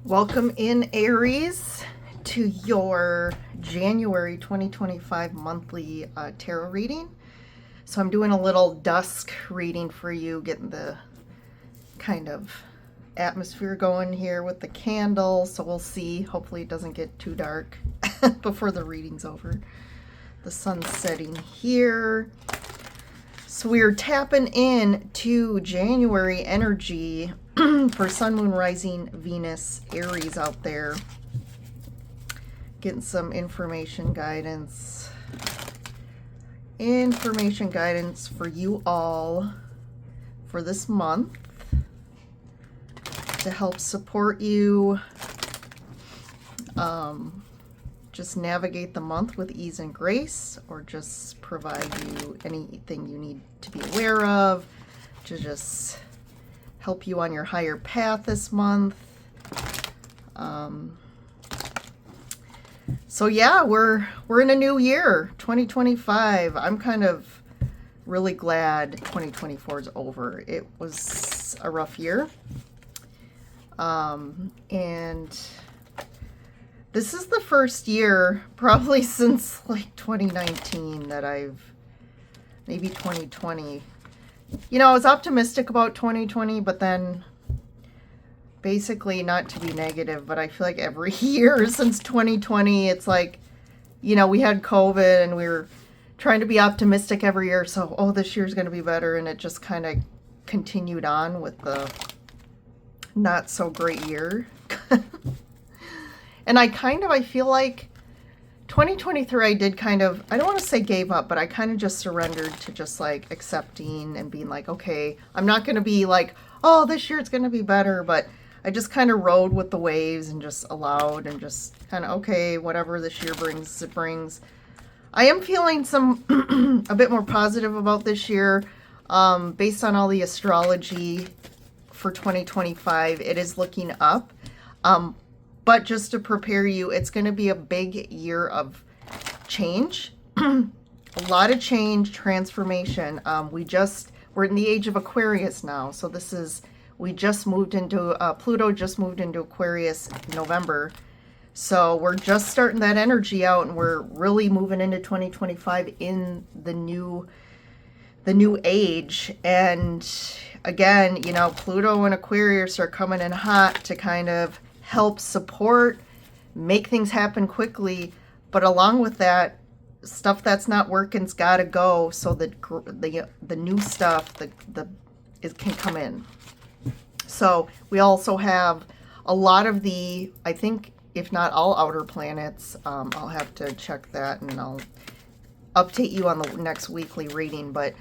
Welcome in, Aries, to your January 2025 monthly tarot reading. So I'm doing a little dusk reading for you, getting the kind of atmosphere going here with the candle. So we'll see. Hopefully it doesn't get too dark before the reading's over. The sun's setting here. So we're tapping in to January energy for Sun, Moon, Rising, Venus, Aries out there. Getting some information guidance. Information guidance for you all for this month to help support you. Just navigate the month with ease and grace, or just provide you anything you need to be aware of to just help you on your higher path this month. So yeah, we're in a new year, 2025. I'm kind of really glad 2024 is over. It was a rough year. And this is the first year, probably since like 2019, that maybe 2020. You know, I was optimistic about 2020, but then basically, not to be negative, but I feel like every year since 2020, it's like, you know, we had COVID and we were trying to be optimistic every year. So, oh, this year's going to be better. And it just kind of continued on with the not so great year. And I feel like 2023, I did kind of, I don't want to say gave up, but I kind of just surrendered to just like accepting and being like, okay, I'm not going to be like, oh, this year it's going to be better. But I just kind of rode with the waves and just allowed and just kind of, okay, whatever this year brings, it brings. I am feeling a bit more positive about this year based on all the astrology for 2025. It is looking up. But just to prepare you, it's going to be a big year of change. A lot of change, transformation. We're in the age of Aquarius now. So we just moved into, Pluto just moved into Aquarius in November. So we're just starting that energy out, and we're really moving into 2025 in the new age. And again, you know, Pluto and Aquarius are coming in hot to kind of help support, make things happen quickly, but along with that, stuff that's not working's got to go, so that the new stuff it can come in. So we also have a lot of the, I think, if not all outer planets, I'll have to check that and I'll update you on the next weekly reading, but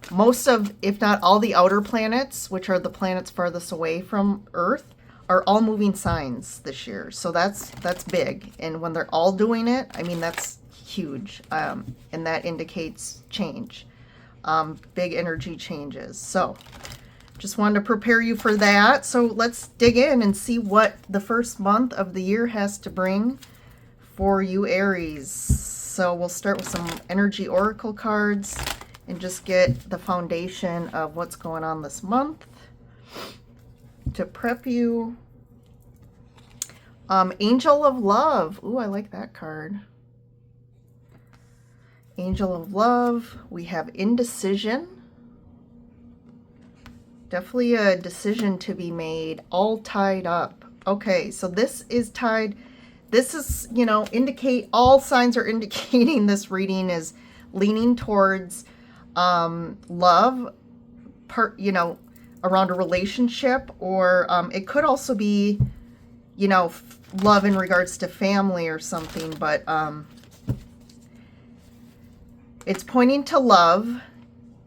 most of, if not all the outer planets, which are the planets farthest away from Earth, are all moving signs this year. So that's big. And when they're all doing it, I mean, that's huge. And that indicates change, big energy changes. So just wanted to prepare you for that. So let's dig in and see what the first month of the year has to bring for you, Aries. So we'll start with some energy oracle cards and just get the foundation of what's going on this month to prep you. Angel of Love. Ooh, I like that card. Angel of Love. We have indecision. Definitely a decision to be made. All tied up. Okay, so this is tied. This is, you know, all signs are indicating this reading is leaning towards love, you know, around a relationship, or it could also be, you know, love in regards to family or something, but it's pointing to love.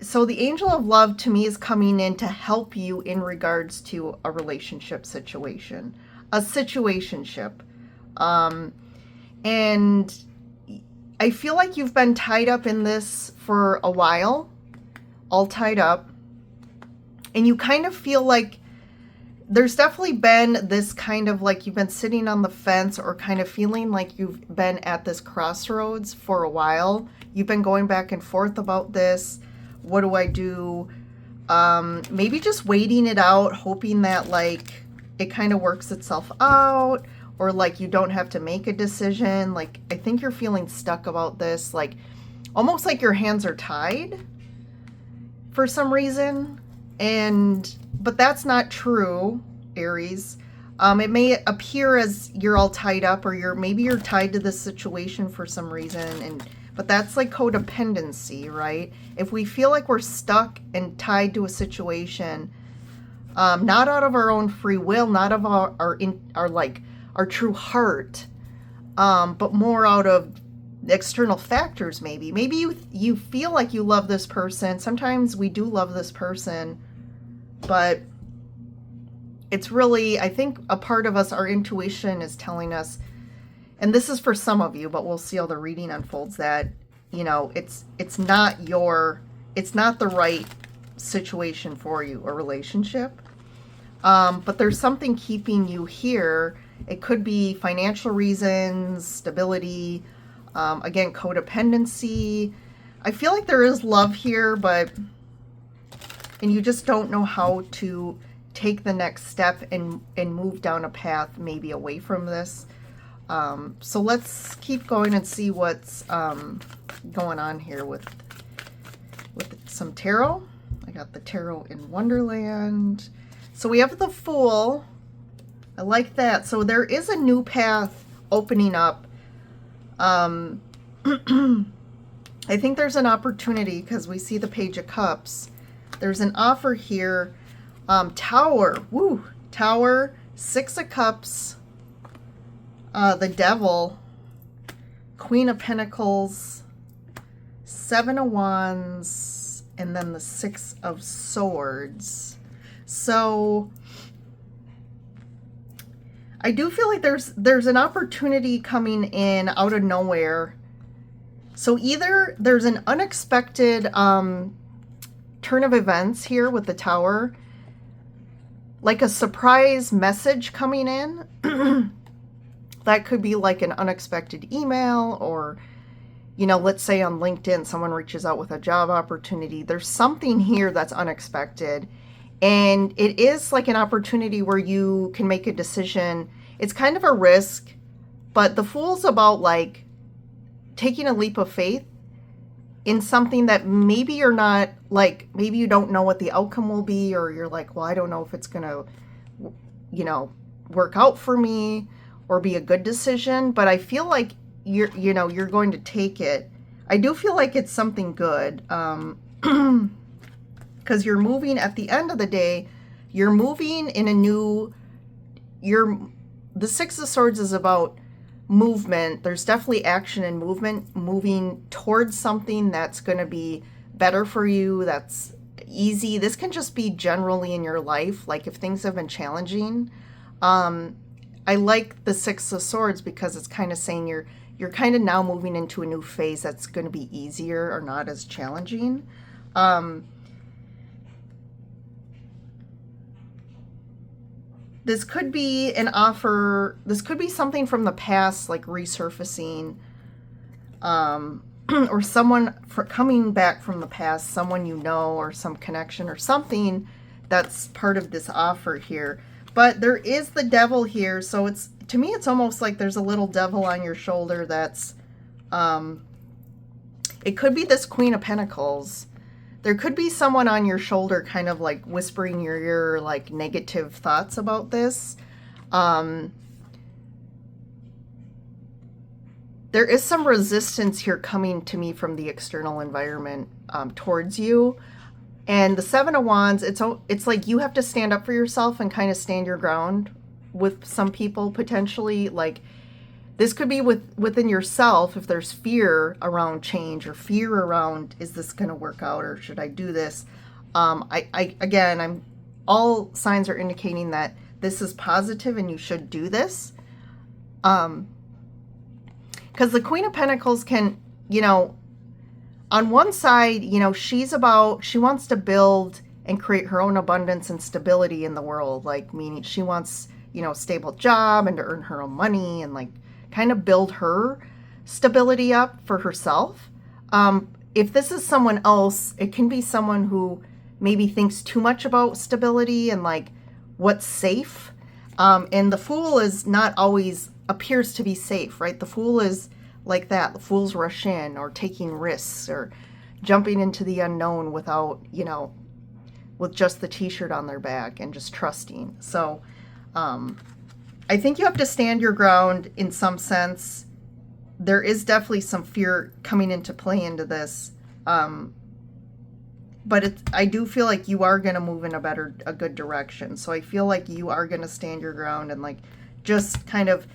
So the Angel of Love to me is coming in to help you in regards to a relationship situation, a situationship. And I feel like you've been tied up in this for a while, all tied up. And you kind of feel like there's definitely been this kind of like you've been sitting on the fence, or kind of feeling like you've been at this crossroads for a while. You've been going back and forth about this. What do I do? Maybe just waiting it out, hoping that like it kind of works itself out, or like you don't have to make a decision. Like, I think you're feeling stuck about this, like almost like your hands are tied for some reason. But that's not true, Aries. It may appear as you're all tied up, or maybe you're tied to this situation for some reason, but that's like codependency, right? If we feel like we're stuck and tied to a situation, not out of our own free will, not of our true heart, but more out of external factors. Maybe you feel like you love this person. Sometimes we do love this person, but it's really, I think a part of us, our intuition is telling us, and this is for some of you, but we'll see how the reading unfolds, that, you know, it's not the right situation for you, a relationship. But there's something keeping you here. It could be financial reasons, stability, again, codependency. I feel like there is love here, and you just don't know how to take the next step and move down a path maybe away from this. So let's keep going and see what's going on here with some tarot. I got the Tarot in Wonderland. So we have the Fool. I like that. So there is a new path opening up. I think there's an opportunity because we see the Page of Cups. There's an offer here. Tower. Woo. Tower. 6 of Cups. The Devil. Queen of Pentacles. 7 of Wands. And then the 6 of Swords. So I do feel like there's an opportunity coming in out of nowhere. So either there's an unexpected turn of events here with the Tower, like a surprise message coming in. That could be like an unexpected email, or, you know, let's say on LinkedIn, someone reaches out with a job opportunity. There's something here that's unexpected. And it is like an opportunity where you can make a decision. It's kind of a risk, but the Fool's about like taking a leap of faith in something that maybe you're not, like, maybe you don't know what the outcome will be, or you're like, well, I don't know if it's going to, you know, work out for me or be a good decision, but I feel like you're going to take it. I do feel like it's something good. Because you're moving, at the end of the day, you're moving in a new, the 6 of Swords is about movement. There's definitely action and movement, moving towards something that's going to be better for you, that's easy. This can just be generally in your life, like if things have been challenging. I like the 6 of Swords because it's kind of saying you're kind of now moving into a new phase that's going to be easier or not as challenging. This could be an offer. This could be something from the past, like resurfacing, or someone coming back from the past, someone you know, or some connection or something that's part of this offer here. But there is the Devil here, so it's, to me, it's almost like there's a little devil on your shoulder that's, it could be this Queen of Pentacles. There could be someone on your shoulder kind of like whispering in your ear, like negative thoughts about this. There is some resistance here coming to me from the external environment towards you. And the 7 of Wands, it's like you have to stand up for yourself and kind of stand your ground with some people potentially. Like, this could be within yourself if there's fear around change, or fear around, is this going to work out, or should I do this? Again, all signs are indicating that this is positive and you should do this. Because the Queen of Pentacles can, you know, on one side, you know, she wants to build and create her own abundance and stability in the world. Like, meaning she wants, you know, a stable job and to earn her own money and like kind of build her stability up for herself. If this is someone else, it can be someone who maybe thinks too much about stability and like what's safe. And the Fool is not always appears to be safe, right? The Fool is like that. The Fools rush in, or taking risks, or jumping into the unknown without, with just the t-shirt on their back and just trusting. So I think you have to stand your ground in some sense. There is definitely some fear coming into play into this. But I do feel like you are going to move in a good direction. So I feel like you are going to stand your ground and like just kind of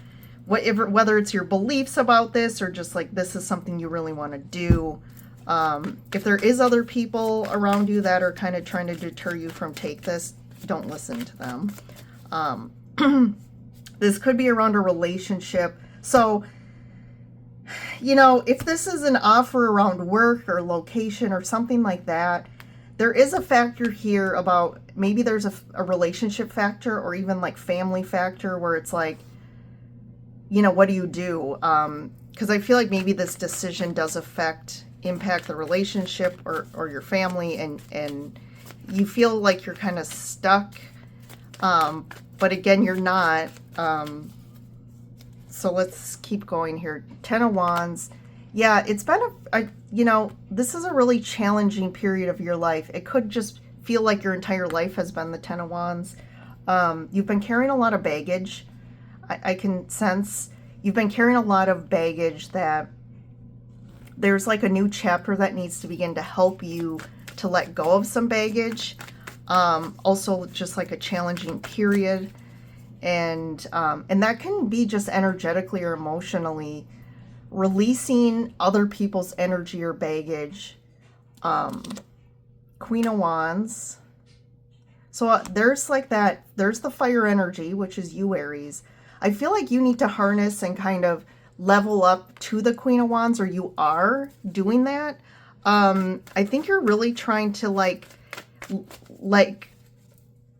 whether it's your beliefs about this or just like this is something you really want to do. If there is other people around you that are kind of trying to deter you from take this, don't listen to them. This could be around a relationship. So, if this is an offer around work or location or something like that, there is a factor here about maybe there's a relationship factor or even like family factor where it's like, what do you do? Because I feel like maybe this decision does impact the relationship or your family, and you feel like you're kind of stuck. But again, you're not. So let's keep going here. 10 of Wands. Yeah, it's been this is a really challenging period of your life. It could just feel like your entire life has been the 10 of Wands. You've been carrying a lot of baggage. I can sense you've been carrying a lot of baggage that there's like a new chapter that needs to begin to help you to let go of some baggage. Also just like a challenging period. And that can be just energetically or emotionally releasing other people's energy or baggage. Queen of Wands. So there's like that, there's the fire energy, which is you, Aries. I feel like you need to harness and kind of level up to the Queen of Wands, or you are doing that. I think you're really trying to like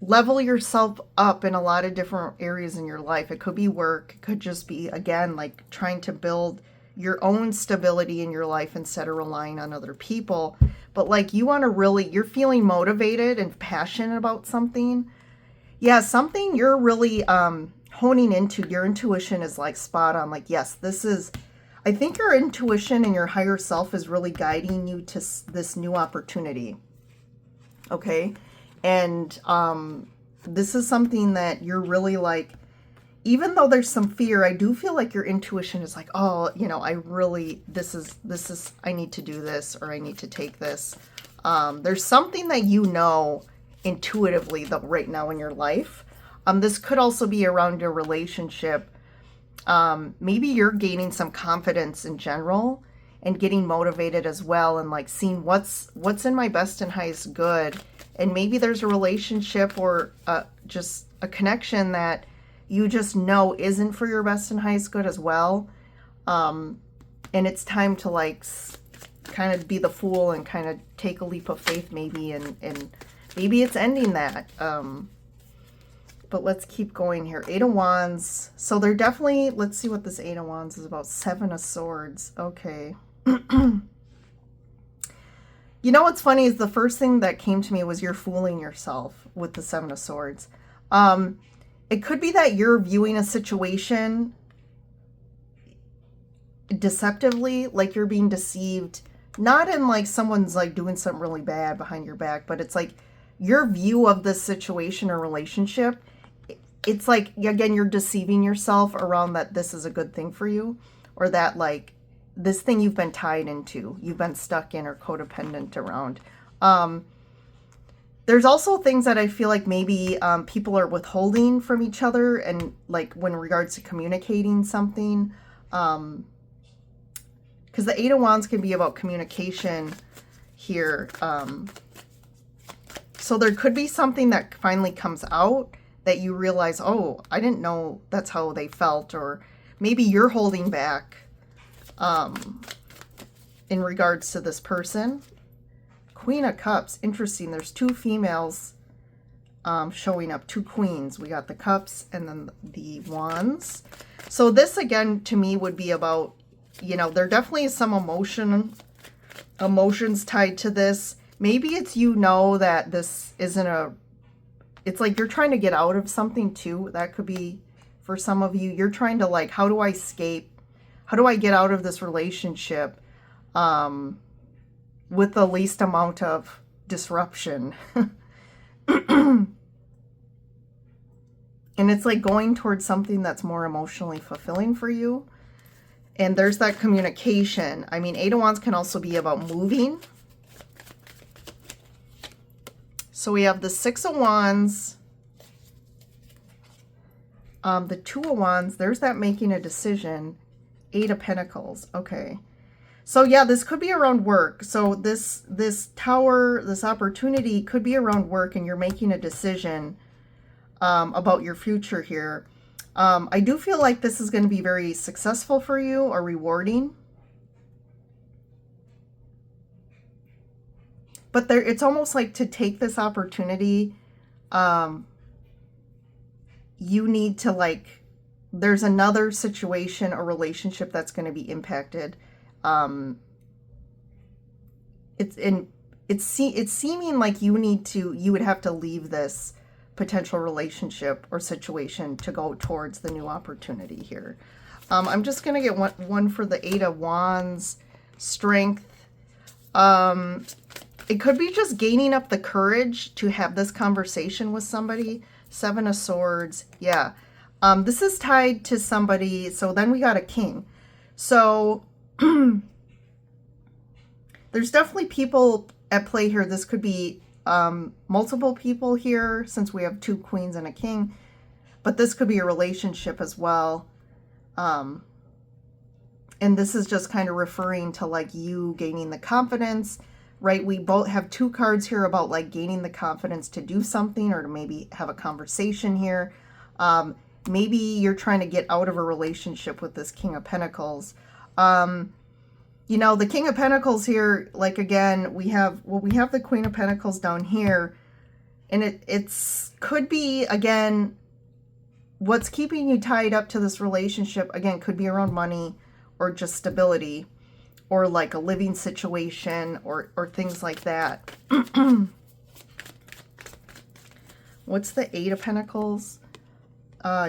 level yourself up in a lot of different areas in your life. It could be work. It could just be, again, like trying to build your own stability in your life instead of relying on other people. But like you want to really, you're feeling motivated and passionate about something. Yeah, something you're really honing into. Your intuition is like spot on. Like, yes, this is, I think your intuition and your higher self is really guiding you to this new opportunity. Okay. And this is something that you're really like, even though there's some fear, I do feel like your intuition is like, oh, I really, this is, I need to do this, or I need to take this. There's something that intuitively though right now in your life. This could also be around your relationship. Maybe you're gaining some confidence in general and getting motivated as well, and like seeing what's in my best and highest good. And maybe there's a relationship or just a connection that you just know isn't for your best and highest good as well. And it's time to like kind of be the fool and kind of take a leap of faith maybe, and maybe it's ending that. But let's keep going here. 8 of Wands. So they're definitely, let's see what this 8 of Wands is about. 7 of Swords. Okay. What's funny is the first thing that came to me was you're fooling yourself with the 7 of Swords. It could be that you're viewing a situation deceptively, like you're being deceived, not in like someone's like doing something really bad behind your back, but it's like your view of this situation or relationship. It's like, again, you're deceiving yourself around that this is a good thing for you, or that like this thing you've been tied into, you've been stuck in or codependent around. There's also things that I feel like maybe people are withholding from each other, and like when regards to communicating something, because the 8 of Wands can be about communication here. So there could be something that finally comes out that you realize, oh, I didn't know that's how they felt, or maybe you're holding back in regards to this person. Queen of Cups. Interesting. There's 2 females showing up, 2 queens. We got the Cups and then the Wands. So this, again, to me would be about, there definitely is some emotions tied to this. Maybe it's, that this isn't it's like you're trying to get out of something too. That could be for some of you. You're trying to like, how do I escape? How do I get out of this relationship with the least amount of disruption? And it's like going towards something that's more emotionally fulfilling for you. And there's that communication. I mean, Eight of Wands can also be about moving. So we have the Six of Wands, the Two of Wands. There's that making a decision. Eight of Pentacles. Okay. So yeah, this could be around work. So this tower, this opportunity could be around work, and you're making a decision about your future here. I do feel like this is going to be very successful for you or rewarding. But there, it's almost like to take this opportunity, you need to like, there's another situation or relationship that's going to be impacted. It's seeming like you would have to leave this potential relationship or situation to go towards the new opportunity here. I'm just going to get one for the Eight of Wands, strength. It could be just gaining up the courage to have this conversation with somebody. Seven of Swords. Yeah. This is tied to somebody. So then we got a King. So there's definitely people at play here. This could be multiple people here, since we have two Queens and a King. But this could be a relationship as well. And this is just kind of referring to like you gaining the confidence, right? We both have two cards here about like gaining the confidence to do something or to maybe have a conversation here. Maybe you're trying to get out of a relationship with this King of Pentacles. You know, the King of Pentacles here, like again, we have the Queen of Pentacles down here, and it's could be, again, what's keeping you tied up to this relationship, again, could be around money or just stability or like a living situation or things like that. What's the Eight of Pentacles?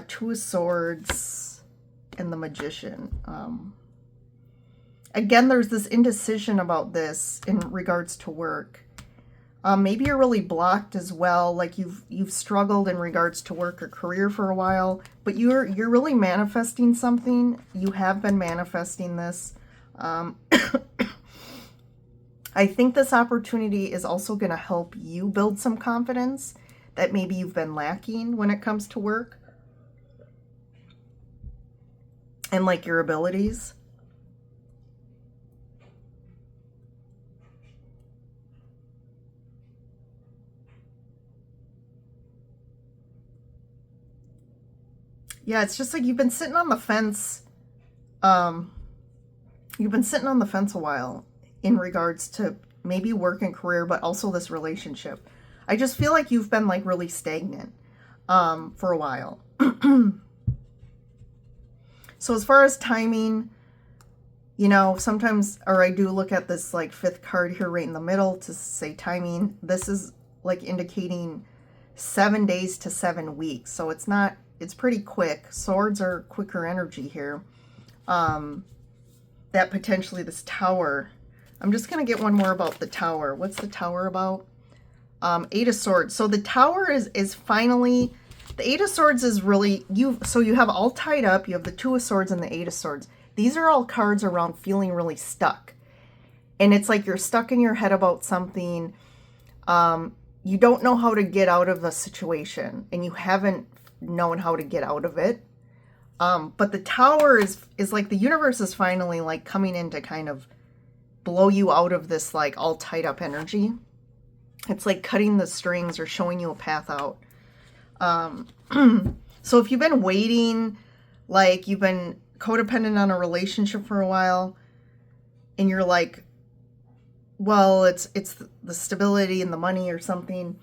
Two of Swords and the Magician. Again, there's this indecision about this in regards to work. Maybe you're really blocked as well, like you've struggled in regards to work or career for a while, but you're really manifesting something. You have been manifesting this. I think this opportunity is also going to help you build some confidence that maybe you've been lacking when it comes to work and like your abilities. Yeah, it's just like you've been sitting on the fence. You've been sitting on the fence a while in regards to maybe work and career, but also this relationship. I just feel like you've been like really stagnant for a while. So as far as timing, you know, sometimes, or I do look at this like fifth card here right in the middle to say timing. This is like indicating 7 days to 7 weeks. So it's not, it's pretty quick. Swords are quicker energy here. That potentially this Tower. I'm just going to get one more about the Tower. What's the Tower about? Eight of Swords. So the Tower is finally, the Eight of Swords is really, so you have all tied up. You have the Two of Swords and the Eight of Swords. These are all cards around feeling really stuck. And it's like you're stuck in your head about something. You don't know how to get out of a situation, and you haven't known how to get out of it. But the Tower is like the universe is finally like coming in to kind of blow you out of this like all tied up energy. It's like cutting the strings or showing you a path out. So if you've been waiting, like you've been codependent on a relationship for a while, and you're like, well, it's the stability and the money or something.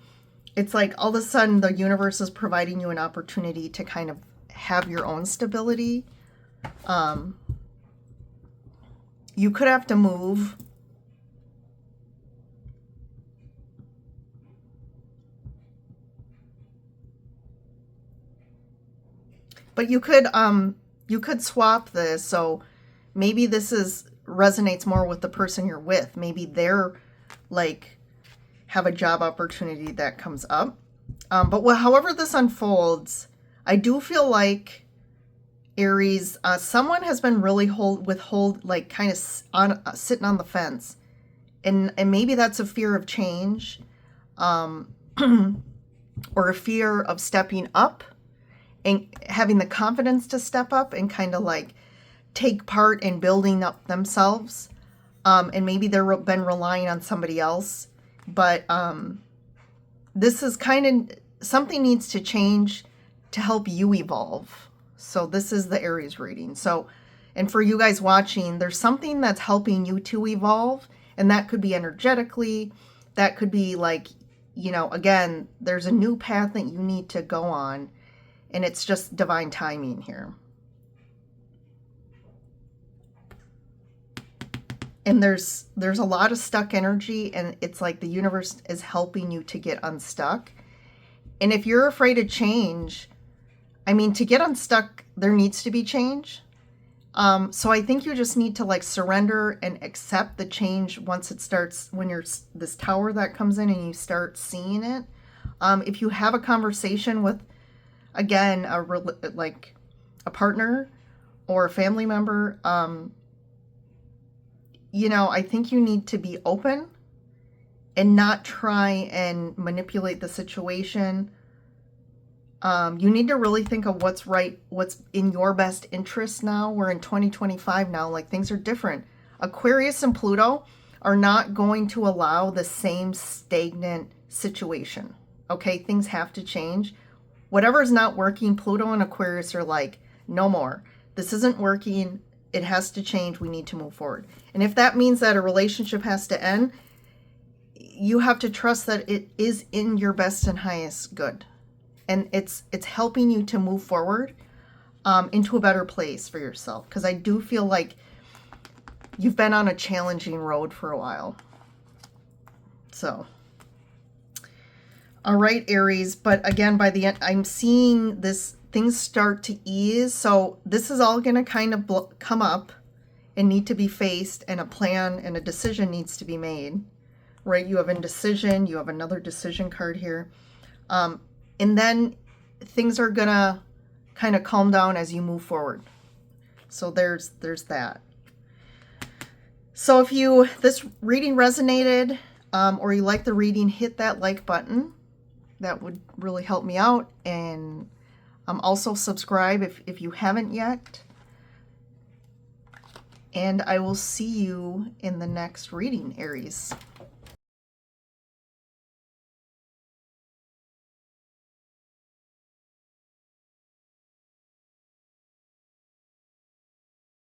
It's like all of a sudden the universe is providing you an opportunity to kind of have your own stability. You could have to move. But you could swap this. So maybe this resonates more with the person you're with. Maybe they're like have a job opportunity that comes up. But however this unfolds, I do feel like Aries, someone has been really like kind of sitting on the fence, and maybe that's a fear of change, or a fear of stepping up and having the confidence to step up and kind of like take part in building up themselves. And maybe they've been relying on somebody else, but this is kind of something needs to change to help you evolve. So this is the Aries reading. So, and for you guys watching, there's something that's helping you to evolve, and that could be energetically, that could be like, you know, again, there's a new path that you need to go on, and it's just divine timing here. And there's a lot of stuck energy, and it's like the universe is helping you to get unstuck. And if you're afraid of change, I mean, to get unstuck, there needs to be change. So I think you just need to like surrender and accept the change once it starts, when you're this tower that comes in and you start seeing it. If you have a conversation with, again, like a partner or a family member, you know, I think you need to be open and not try and manipulate the situation. You need to really think of what's right, what's in your best interest now. We're in 2025 now, like things are different. Aquarius and Pluto are not going to allow the same stagnant situation. Okay, things have to change. Whatever is not working, Pluto and Aquarius are like, no more. This isn't working. It has to change. We need to move forward. And if that means that a relationship has to end, you have to trust that it is in your best and highest good. And it's helping you to move forward into a better place for yourself. Because I do feel like you've been on a challenging road for a while. So, all right, Aries. But again, by the end, I'm seeing things start to ease. So this is all going to kind of come up and need to be faced, and a plan and a decision needs to be made. Right? You have indecision. You have another decision card here. And then things are going to kind of calm down as you move forward. So there's that. So if this reading resonated, or you like the reading, hit that like button. That would really help me out. And also subscribe if you haven't yet. And I will see you in the next reading, Aries.